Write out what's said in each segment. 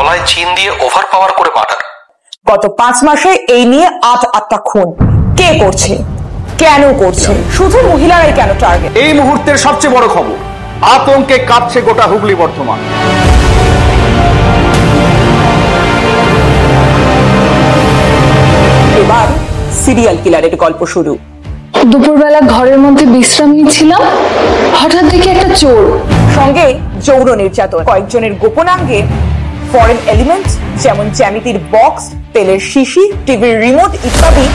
গলায় চেন দিয়ে ওভার পাওয়ার করে মার্ডার। গত 5 মাসে এই নিয়ে 8টা খুন। কে করছে, কেন করছে, শুধু মহিলারাই কেন টার্গেট? এই মুহূর্তের সবচেয়ে বড় খবর, আতঙ্কে কাঁপছে গোটা হুগলি বর্ধমান। এবার সিরিয়াল কিলারের গল্প শুরু। দুপুরবেলা ঘরের মধ্যে বিশ্রাম নিচ্ছিলাম, হঠাৎ দেখি একটা চোর, সঙ্গে যৌন নির্যাতন, কয়েকজনের গোপনাঙ্গে ফরেন এলিমেন্ট যেমন জ্যামিতির বক্স, তেলের শিশি, টিভির রিমোট ইত্যাদি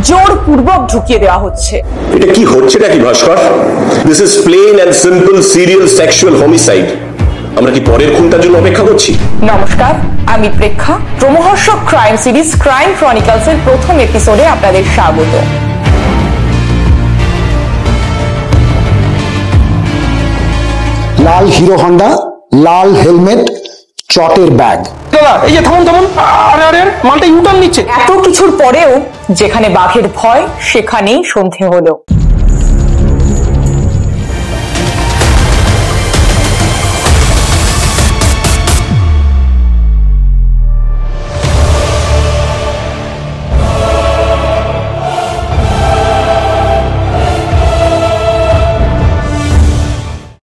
জোরপূর্বক ঢুকিয়ে দেওয়া হচ্ছে। এটা কি হচ্ছে নাকি Bhaskar? This is plain and simple serial sexual homicide. আমরা কি পরের খুনটার জন্য অপেক্ষা করছি? নমস্কার, আমি প্রেক্ষা। রোমহর্ষক ক্রাইম সিরিজ ক্রাইম ক্রনিকলস এর প্রথম এপিসোডে আপনাদের স্বাগত। লাল হিরো হন্ডা, লাল হেলমেট, চটের ব্যাগ। দাদা এই যে থামুন থামুন, আরে আরে মালটা ইউটার্ন নিচ্ছে। এত কিছুর পরেও যেখানে বাঘের ভয় সেখানেই সন্ধে হলো।